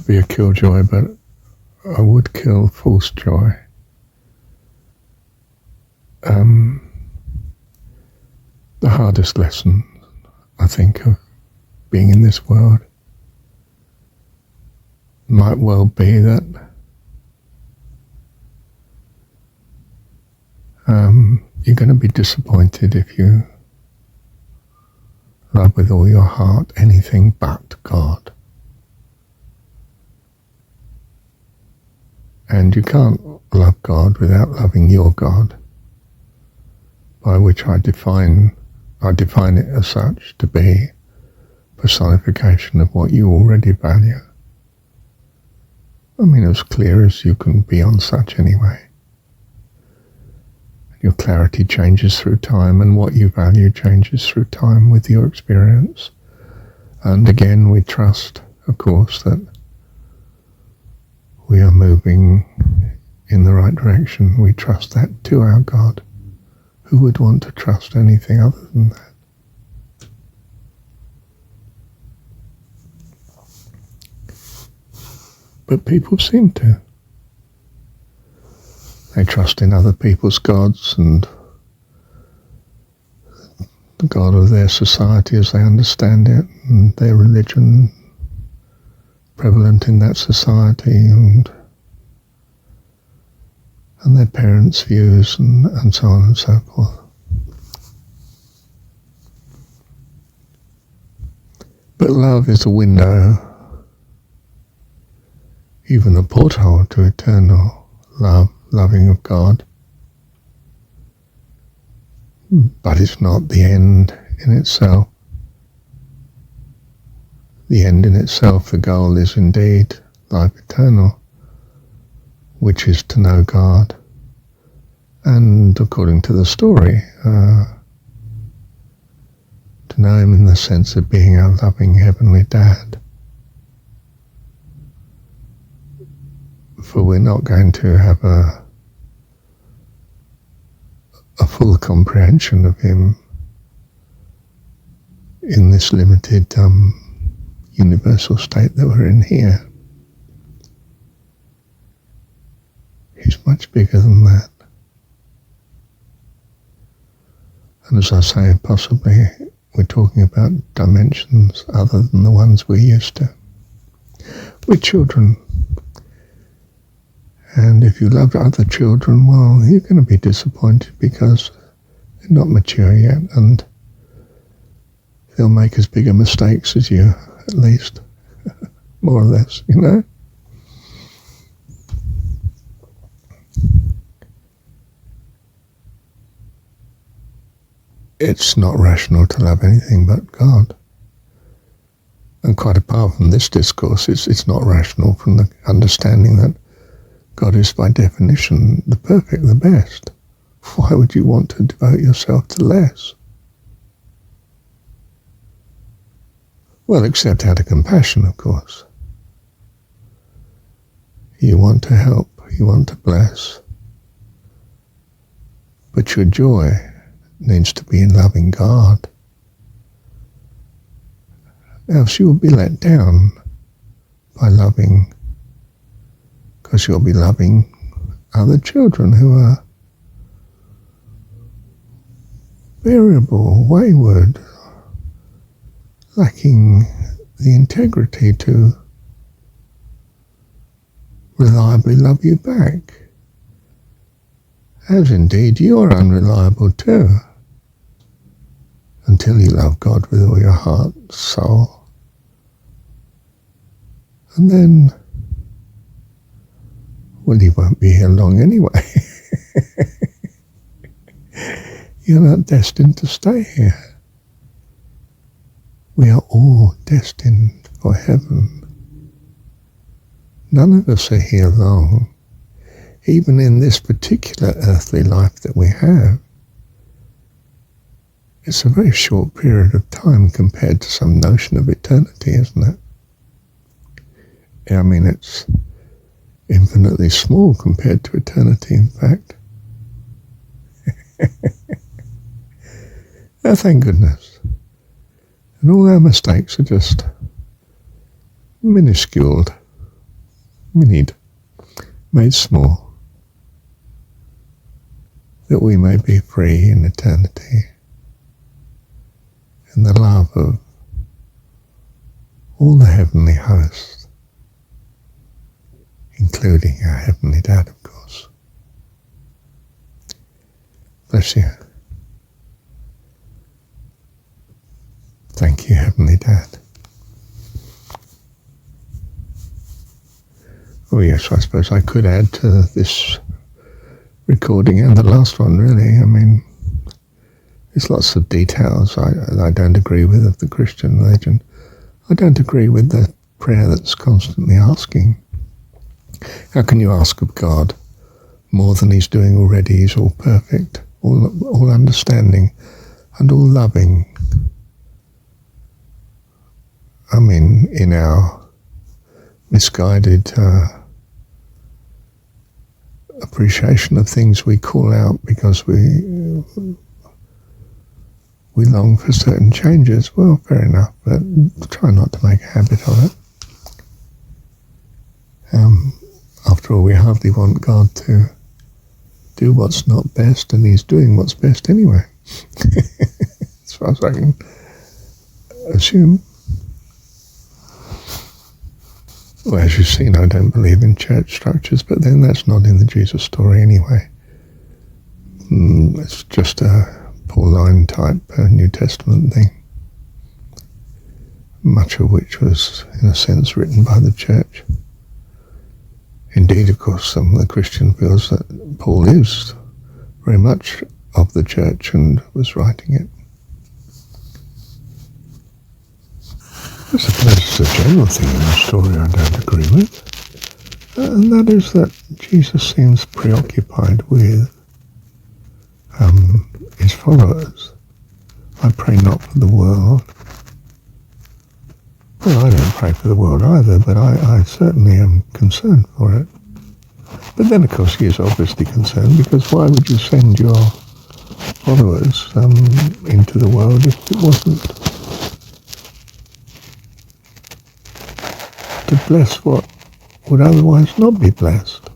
to be a killjoy, but I would kill false joy. The hardest lesson, I think, of being in this world might well be that you're going to be disappointed if you love with all your heart anything but God. And you can't love God without loving your God, by which I define it as such to be personification of what you already value. I mean, as clear as you can be on such anyway. Your clarity changes through time, and what you value changes through time with your experience. And again, we trust, of course, that we are moving in the right direction. We trust that to our God. Who would want to trust anything other than that? But people seem to. They trust in other people's gods and the God of their society as they understand it, and their religion prevalent in that society, and their parents' views, and so on and so forth. But love is a window, even a porthole to eternal loving of God. But it's not the end in itself. The end in itself, the goal, is indeed life eternal, which is to know God. And according to the story, to know him in the sense of being our loving heavenly dad. For we're not going to have a full comprehension of him in this limited universal state that we're in here. He's much bigger than that. And as I say, possibly we're talking about dimensions other than the ones we're used to. We're children. And if you love other children, well, you're going to be disappointed because they're not mature yet, and they'll make as big a mistakes as you, at least, more or less, you know? It's not rational to love anything but God. And quite apart from this discourse, it's not rational from the understanding that God is by definition the perfect, the best. Why would you want to devote yourself to less? Well, except out of compassion, of course. You want to help, you want to bless. But your joy needs to be in loving God. Else you will be let down by loving, because you'll be loving other children who are variable, wayward, lacking the integrity to reliably love you back, as indeed you're unreliable too, until you love God with all your heart, soul, and then, well, you won't be here long anyway. You're not destined to stay here. We are all destined for heaven. None of us are here long. Even in this particular earthly life that we have, it's a very short period of time compared to some notion of eternity, isn't it? I mean, it's infinitely small compared to eternity, in fact. Oh, thank goodness. And all our mistakes are just minusculed made small, that we may be free in eternity, in the love of all the heavenly hosts, including our Heavenly Dad, of course. Bless you. Thank you, Heavenly Dad. Oh yes, I suppose I could add to this recording and the last one, really. I mean, there's lots of details I don't agree with of the Christian religion. I don't agree with the prayer that's constantly asking. How can you ask of God more than he's doing already? He's all perfect, all understanding, and all loving. I mean, in our misguided appreciation of things we call out because we long for certain changes. Well, fair enough, but try not to make a habit of it. After all, we hardly want God to do what's not best, and he's doing what's best anyway, as far as I can assume. Well, as you've seen, I don't believe in church structures, but then that's not in the Jesus story anyway. It's just a Pauline type New Testament thing, much of which was, in a sense, written by the church. Indeed, of course, some of the Christian feels that Paul is very much of the church and was writing it. I suppose it's a general thing in the story I don't agree with, and that is that Jesus seems preoccupied with his followers. I pray not for the world. Well, I don't pray for the world either, but I certainly am concerned for it. But then, of course, he is obviously concerned, because why would you send your followers into the world if it wasn't to bless what would otherwise not be blessed?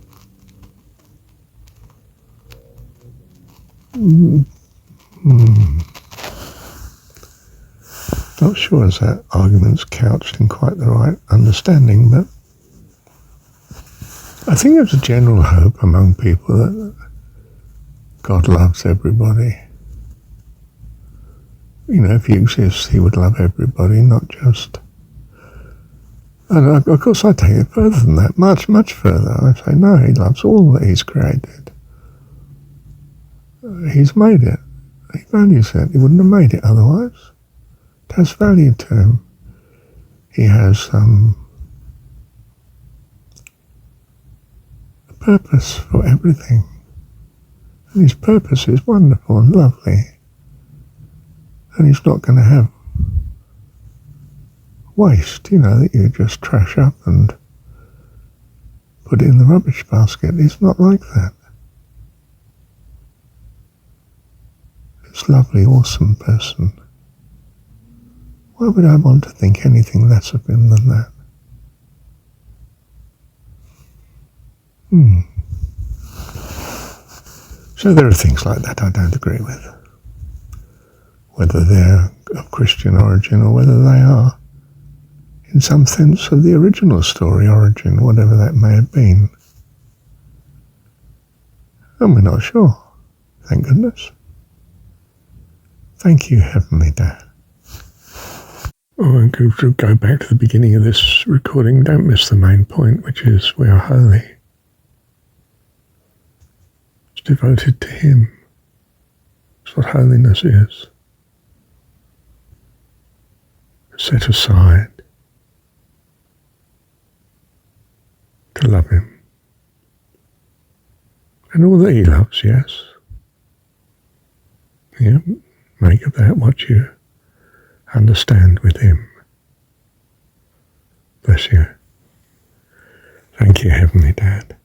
Not sure as that argument's couched in quite the right understanding, but I think there's a general hope among people that God loves everybody. You know, if he exists, he would love everybody, not just... And of course I take it further than that, much, much further. I say, no, he loves all that he's created. He's made it. He values it. He wouldn't have made it otherwise. It has value to him. He has a purpose for everything. And his purpose is wonderful and lovely. And he's not going to have waste, you know, that you just trash up and put it in the rubbish basket. It's not like that. This lovely, awesome person. Why would I want to think anything less of him than that? So there are things like that I don't agree with. Whether they're of Christian origin or whether they are, in some sense, of the original story origin, whatever that may have been. And we're not sure, thank goodness. Thank you, Heavenly Dad. Oh, to go back to the beginning of this recording, don't miss the main point, which is we are holy. It's devoted to him. It's what holiness is. Set aside to love him. And all that he loves, yes. Yeah, make of that what you understand with him. Bless you. Thank you, Heavenly Dad.